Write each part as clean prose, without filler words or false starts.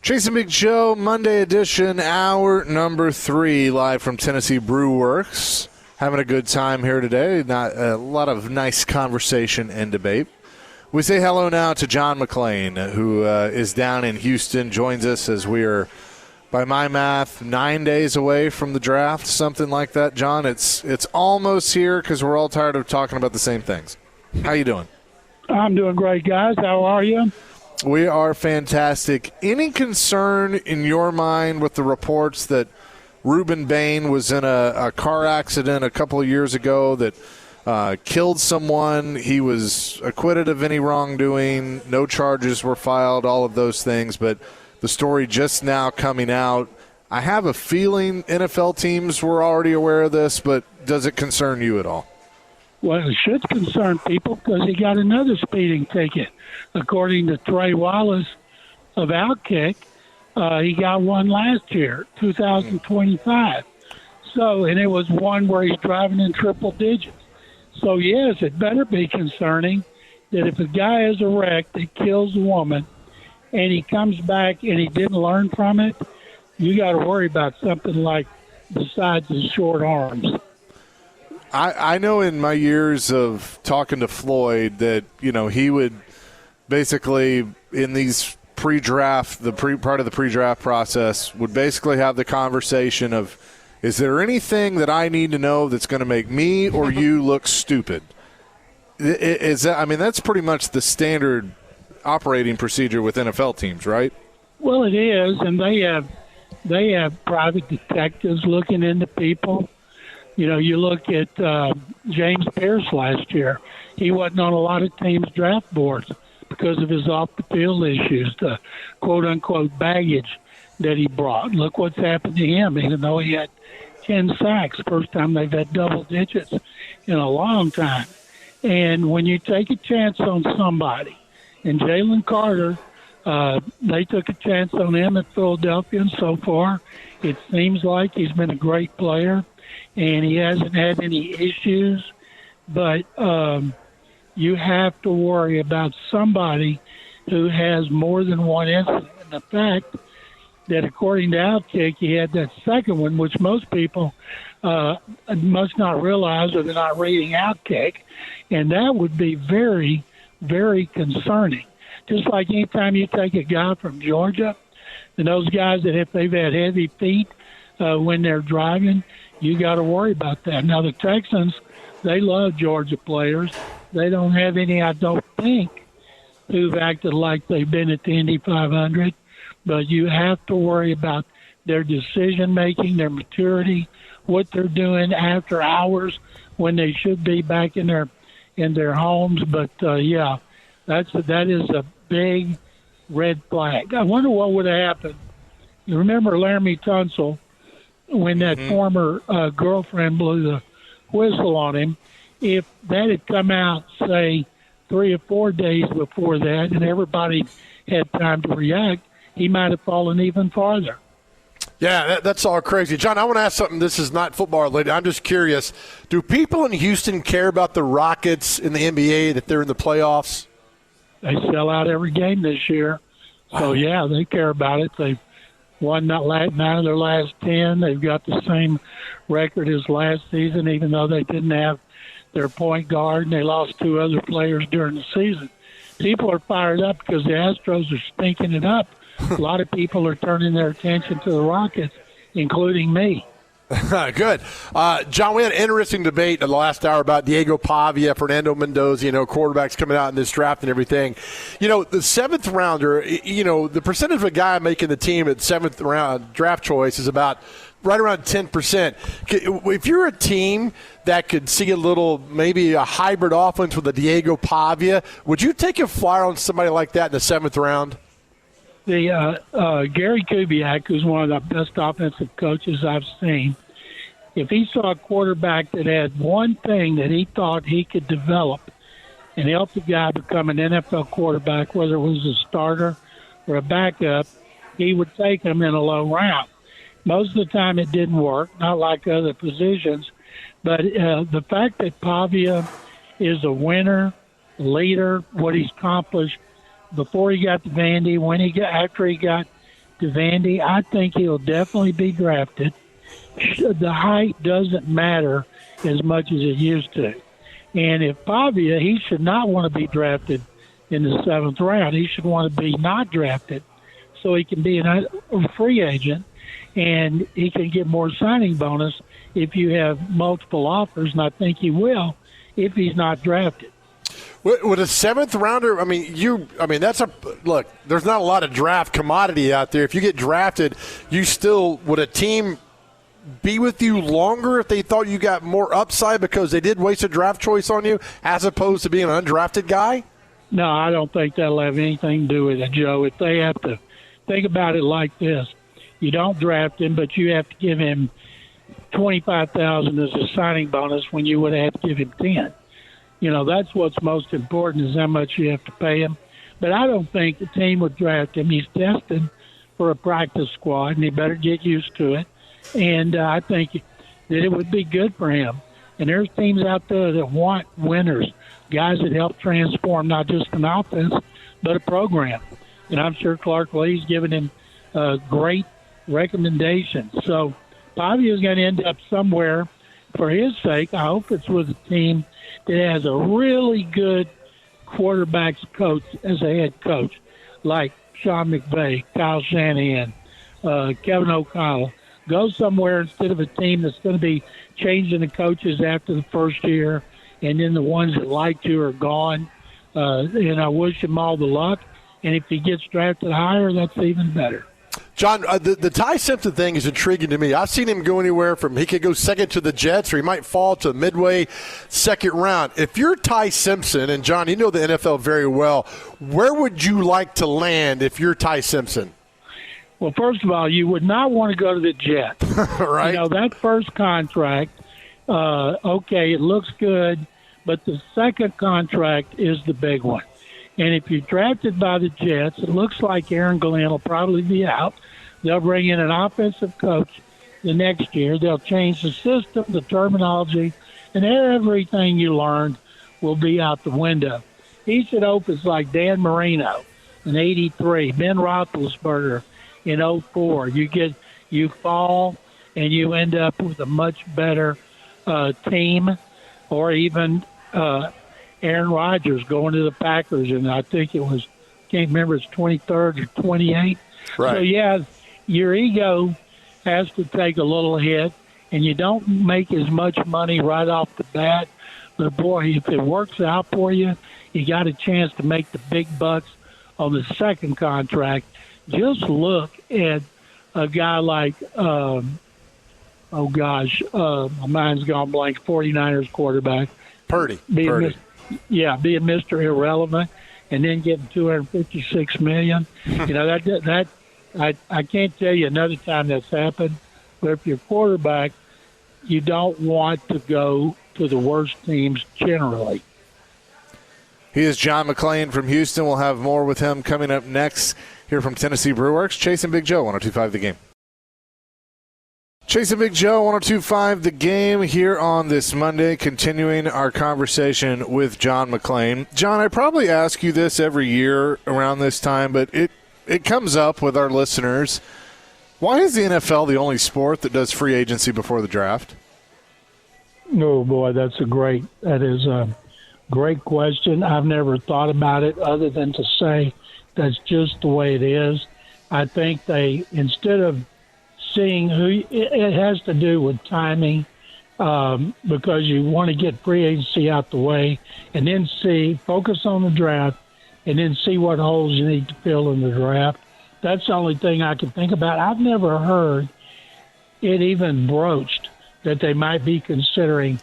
Chase and Big Show, Monday edition, hour number 3, live from Tennessee Brew Works. Having a good time here today. Not a lot of nice conversation and debate. We say hello now to John McClain, who is down in Houston, joins us as we are, by my math, 9 days away from the draft, something like that. John, it's almost here because we're all tired of talking about the same things. How you doing? I'm doing great, guys. How are you? We are fantastic. Any concern in your mind with the reports that Ruben Bain was in a car accident a couple of years ago that killed someone? He was acquitted of any wrongdoing. No charges were filed, all of those things. But the story just now coming out, I have a feeling NFL teams were already aware of this, but does it concern you at all? Well, it should concern people because he got another speeding ticket. According to Trey Wallace of Outkick, he got one last year, 2025. So, and it was one where he's driving in triple digits. So, yes, it better be concerning that if a guy has a wreck that kills a woman and he comes back and he didn't learn from it, you got to worry about something like besides his short arms. I know in my years of talking to Floyd that, you know, he would basically in these pre-draft, part of the pre-draft process would basically have the conversation of, is there anything that I need to know that's going to make me or you look stupid? Is that, I mean, that's pretty much the standard operating procedure with NFL teams, right? Well, it is, and they have private detectives looking into people. You know, you look at James Pierce last year. He wasn't on a lot of teams' draft boards because of his off-the-field issues, the quote-unquote baggage that he brought. Look what's happened to him, even though he had 10 sacks, first time they've had double digits in a long time. And when you take a chance on somebody, and Jalen Carter, they took a chance on him at Philadelphia, and so far it seems like he's been a great player. And he hasn't had any issues, but you have to worry about somebody who has more than one incident. And the fact that according to Outkick, he had that second one, which most people must not realize or they're not reading Outkick, and that would be very, very concerning. Just like anytime you take a guy from Georgia, and those guys that if they've had heavy feet when they're driving, you got to worry about that. Now, the Texans, they love Georgia players. They don't have any, I don't think, who've acted like they've been at the Indy 500. But you have to worry about their decision-making, their maturity, what they're doing after hours when they should be back in their homes. But, yeah, that is a big red flag. I wonder what would have happened. You remember Laramie Tunsil, when that former girlfriend blew the whistle on him, if that had come out, say, 3 or 4 days before that and everybody had time to react, he might have fallen even farther. Yeah, that's all crazy. John, I want to ask something. This is not football related. I'm just curious. Do people in Houston care about the Rockets in the NBA, that they're in the playoffs? They sell out every game this year. So, yeah, they care about it. They've won 9 of their last 10. They've got the same record as last season, even though they didn't have their point guard and they lost 2 other players during the season. People are fired up because the Astros are stinking it up. A lot of people are turning their attention to the Rockets, including me. Good. John, we had an interesting debate in the last hour about Diego Pavia, Fernando Mendoza, quarterbacks coming out in this draft and everything. The 7th rounder, the percentage of a guy making the team at 7th round draft choice is about right around 10%. If you're a team that could see maybe a hybrid offense with a Diego Pavia, would you take a flyer on somebody like that in the 7th round? The Gary Kubiak, who's one of the best offensive coaches I've seen, if he saw a quarterback that had one thing that he thought he could develop and help the guy become an NFL quarterback, whether it was a starter or a backup, he would take him in a low round. Most of the time it didn't work, not like other positions. But the fact that Pavia is a winner, leader, what he's accomplished before he got to Vandy, after he got to Vandy. I think he'll definitely be drafted. The height doesn't matter as much as it used to. And if Pavia, he should not want to be drafted in the 7th round. He should want to be not drafted so he can be a free agent and he can get more signing bonus if you have multiple offers, and I think he will if he's not drafted. With a 7th rounder, that's look, there's not a lot of draft commodity out there. If you get drafted, would a team be with you longer if they thought you got more upside because they did waste a draft choice on you as opposed to being an undrafted guy? No, I don't think that'll have anything to do with it, Joe. If they have to think about it like this, you don't draft him, but you have to give him $25,000 as a signing bonus when you would have to give him 10. That's what's most important is how much you have to pay him. But I don't think the team would draft him. He's destined for a practice squad, and he better get used to it. And I think that it would be good for him. And there's teams out there that want winners, guys that help transform not just an offense, but a program. And I'm sure Clark Lee's given him great recommendations. So Pavia is going to end up somewhere for his sake. I hope it's with a team that has a really good quarterbacks coach as a head coach, like Sean McVay, Kyle Shanahan, Kevin O'Connell. Go somewhere instead of a team that's going to be changing the coaches after the first year, and then the ones that liked you are gone. And I wish him all the luck. And if he gets drafted higher, that's even better. John, the Ty Simpson thing is intriguing to me. I've seen him go anywhere from he could go second to the Jets or he might fall to midway second round. If you're Ty Simpson, and John, you know the NFL very well, where would you like to land if you're Ty Simpson? Well, first of all, you would not want to go to the Jets. Right. That first contract, okay, it looks good, but the second contract is the big one. And if you're drafted by the Jets, it looks like Aaron Glenn will probably be out. They'll bring in an offensive coach the next year. They'll change the system, the terminology, and everything you learned will be out the window. He should hope it's like Dan Marino in '83, Ben Roethlisberger in '04. You fall and you end up with a much better team, or even Aaron Rodgers going to the Packers, and I think can't remember, it's 23rd or 28th. Right. So, yeah, your ego has to take a little hit, and you don't make as much money right off the bat. But, boy, if it works out for you, you got a chance to make the big bucks on the second contract. Just look at a guy like, my mind's gone blank, 49ers quarterback. Purdy. Being Mr. Irrelevant, and then getting $256 million. That I can't tell you another time that's happened. But if you're quarterback, you don't want to go to the worst teams generally. He is John McClain from Houston. We'll have more with him coming up next here from Tennessee Brewworks. Chase and Big Joe, 102.5 The Game. Chase and Big Joe, 102.5 The Game here on this Monday, continuing our conversation with John McClain. John, I probably ask you this every year around this time, but it comes up with our listeners. Why is the NFL the only sport that does free agency before the draft? Oh, boy, that is a great question. I've never thought about it other than to say that's just the way it is. I think instead of seeing it has to do with timing, because you want to get free agency out the way and then focus on the draft and then see what holes you need to fill in the draft. That's the only thing I can think about. I've never heard it even broached that they might be considering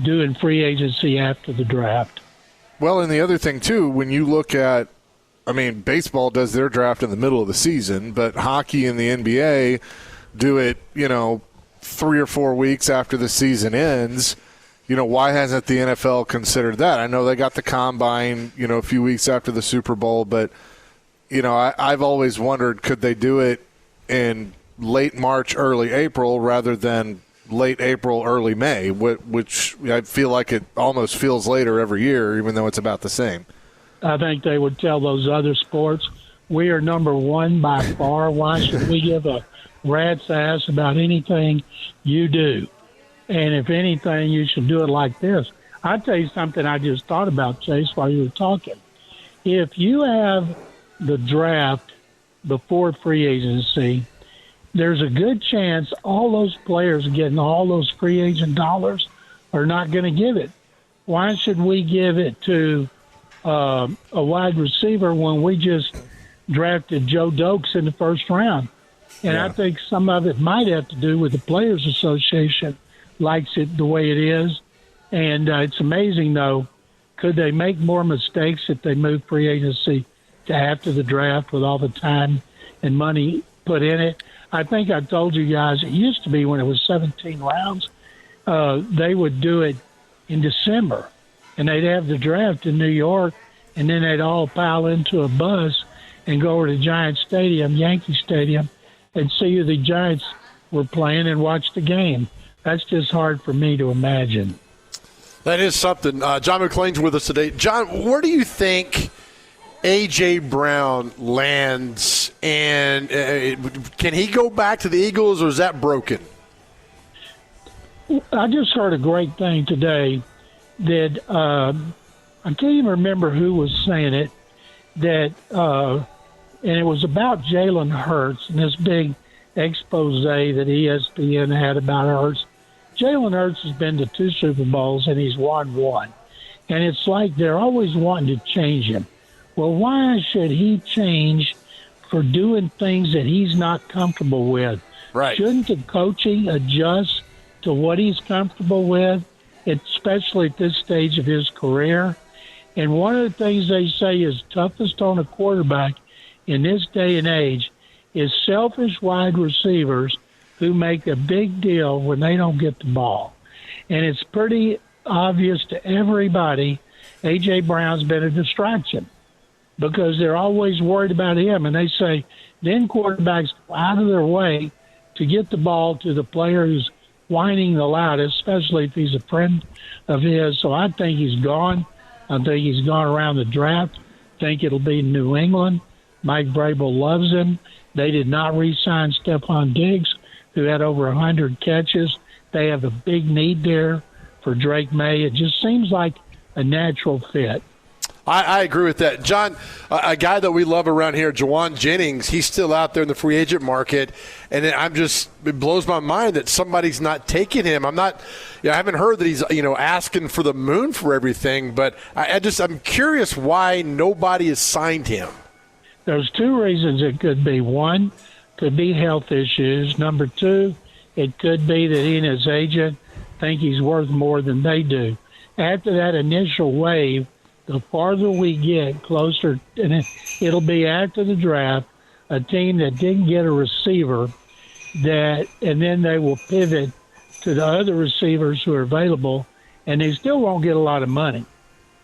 doing free agency after the draft. Well, and the other thing, too, when you look at, baseball does their draft in the middle of the season, but hockey and the NBA do it, 3 or 4 weeks after the season ends. Why hasn't the NFL considered that? I know they got the combine, a few weeks after the Super Bowl, but, I've always wondered, could they do it in late March, early April rather than late April, early May, which I feel like it almost feels later every year, even though it's about the same. I think they would tell those other sports, We are number one by far. Why should we give a rat's ass about anything you do? And if anything, you should do it like this. I'll tell you something I just thought about, Chase, while you were talking. If you have the draft before free agency, there's a good chance all those players getting all those free agent dollars are not going to give it. Why should we give it to a wide receiver when we just drafted Joe Dokes in the first round? And I think some of it might have to do with the Players Association likes it the way it is. And it's amazing, though, could they make more mistakes if they move free agency to after the draft with all the time and money put in it? I think I told you guys it used to be when it was 17 rounds, they would do it in December, and they'd have the draft in New York, and then they'd all pile into a bus and go over to Giant Stadium, Yankee Stadium, and see who the Giants were playing and watch the game. That's just hard for me to imagine. That is something. John McClain's with us today. John, where do you think A.J. Brown lands, and can he go back to the Eagles, or is that broken? I just heard a great thing today that I can't even remember who was saying it, that and it was about Jalen Hurts and this big expose that ESPN had about Hurts. Jalen Hurts has been to 2 Super Bowls, and he's won 1. And it's like they're always wanting to change him. Well, why should he change for doing things that he's not comfortable with? Right. Shouldn't the coaching adjust to what he's comfortable with, especially at this stage of his career? And one of the things they say is toughest on a quarterback in this day and age is selfish wide receivers who make a big deal when they don't get the ball. And it's pretty obvious to everybody A.J. Brown's been a distraction because they're always worried about him. And they say then quarterbacks go out of their way to get the ball to the player who's whining the loudest, especially if he's a friend of his. So I think he's gone. I think he's gone around the draft. I think it'll be New England. Mike Vrabel loves him. They did not re-sign Stephon Diggs, who had over 100 catches. They have a big need there for Drake May. It just seems like a natural fit. I agree with that. John, a guy that we love around here, Jawan Jennings, he's still out there in the free agent market, and it blows my mind that somebody's not taking him. I haven't heard that he's, asking for the moon for everything, but I'm curious why nobody has signed him. There's 2 reasons it could be. One, could be health issues. Number 2, it could be that he and his agent think he's worth more than they do. After that initial wave, the farther we get closer, and it'll be after the draft, a team that didn't get a receiver, and then they will pivot to the other receivers who are available, and they still won't get a lot of money.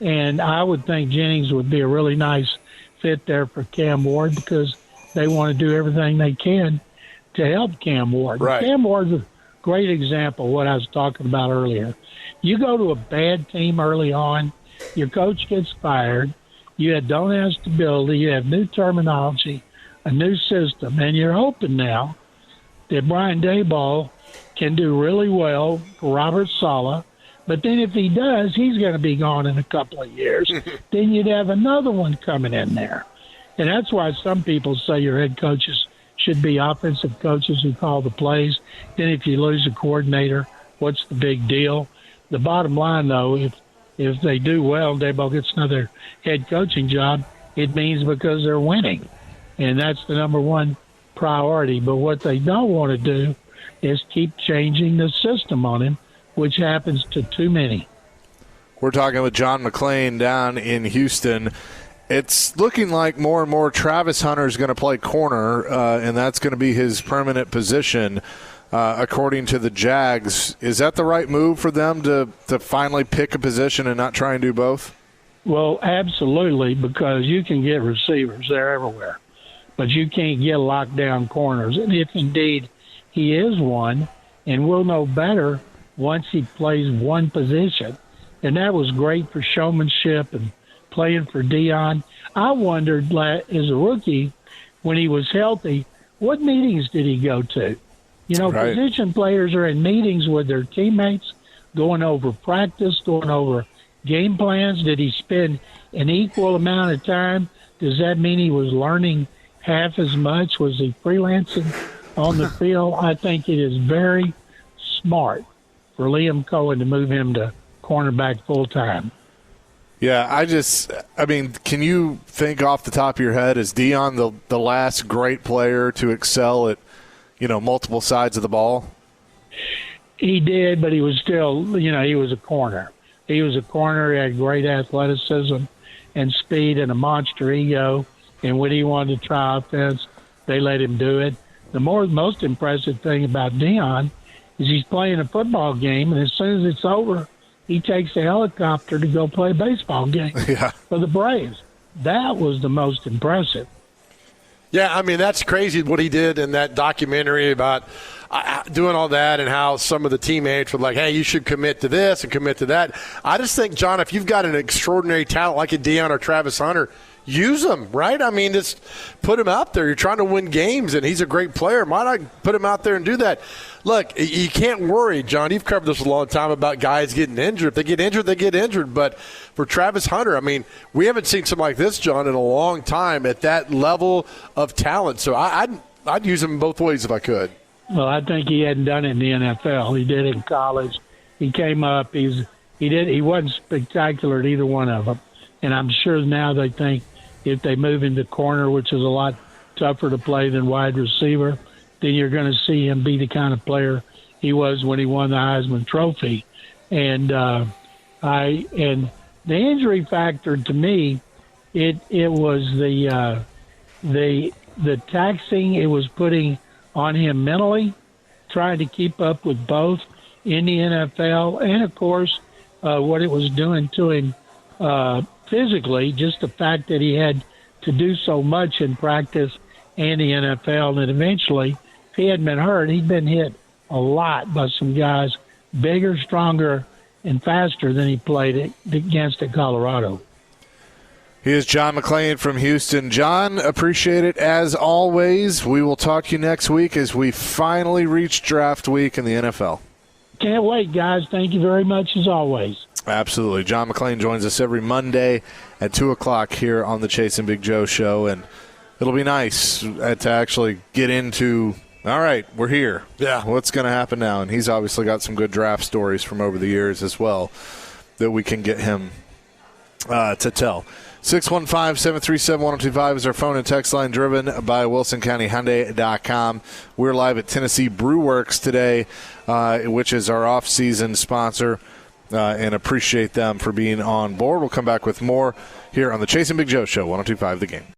And I would think Jennings would be a really nice fit there for Cam Ward because they want to do everything they can to help Cam Ward. Right. Cam Ward's a great example of what I was talking about earlier. You go to a bad team early on, your coach gets fired, you don't have stability, you have new terminology, a new system, and you're hoping now that Brian Daboll can do really well for Robert Saleh. But then if he does, he's going to be gone in a couple of years. Then you'd have another one coming in there. And that's why some people say your head coaches should be offensive coaches who call the plays. Then if you lose a coordinator, what's the big deal? The bottom line, though, if they do well, Daboll gets another head coaching job, it means because they're winning. And that's the number one priority. But what they don't want to do is keep changing the system on him, which happens to too many. We're talking with John McClain down in Houston. It's looking like more and more Travis Hunter is going to play corner, and that's going to be his permanent position, according to the Jags. Is that the right move for them to finally pick a position and not try and do both? Well, absolutely, because you can get receivers. They're everywhere. But you can't get lockdown corners. And if indeed he is one, and we'll know better once he plays one position. And that was great for showmanship and playing for Dion. I wondered as a rookie when he was healthy, what meetings did he go to? You know, Right. Position players are in meetings with their teammates, going over practice, going over game plans. Did he spend an equal amount of time? Does that mean he was learning half as much? Was he freelancing on the field? I think it is very smart for Liam Cohen to move him to cornerback full time. Yeah, I mean, can you think off the top of your head, is Dion the last great player to excel at, multiple sides of the ball? He did, but he was still, he was a corner. He was a corner. He had great athleticism and speed and a monster ego. And when he wanted to try offense, they let him do it. The most impressive thing about Dion is he's playing a football game, and as soon as it's over, he takes a helicopter to go play a baseball game for the Braves. That was the most impressive. Yeah, I mean, that's crazy what he did in that documentary about doing all that and how some of the teammates were like, hey, you should commit to this and commit to that. I just think, John, if you've got an extraordinary talent like a Dion or Travis Hunter, use him, right? I mean, just put him out there. You're trying to win games, and he's a great player. Why not put him out there and do that? Look, you can't worry, John. You've covered this a long time about guys getting injured. If they get injured, they get injured. But for Travis Hunter, I mean, we haven't seen something like this, John, in a long time at that level of talent. So I'd use him both ways if I could. Well, I think he hadn't done it in the NFL. He did it in college. He came up. He wasn't spectacular at either one of them. And I'm sure now they think if they move into corner, which is a lot tougher to play than wide receiver, then you're going to see him be the kind of player he was when he won the Heisman Trophy. And the injury factor to me, it was the taxing it was putting on him mentally, trying to keep up with both in the NFL, and of course what it was doing to him physically, just the fact that he had to do so much in practice and the NFL, and eventually, if he hadn't been hurt, he'd been hit a lot by some guys bigger, stronger, and faster than he played against at Colorado. He is John McClain from Houston. John, appreciate it as always. We will talk to you next week as we finally reach draft week in the NFL. Can't wait, guys. Thank you very much as always. Absolutely. John McClain joins us every Monday at 2 o'clock here on the Chase and Big Joe Show, and it'll be nice to actually get into, all right, we're here. Yeah. What's going to happen now? And he's obviously got some good draft stories from over the years as well that we can get him to tell. 615-737-1025 is our phone and text line, driven by WilsonCountyHyundai.com. We're live at Tennessee Brew Works today, which is our off-season sponsor, and appreciate them for being on board. We'll come back with more here on the Chase and Big Joe Show, 102.5 The Game.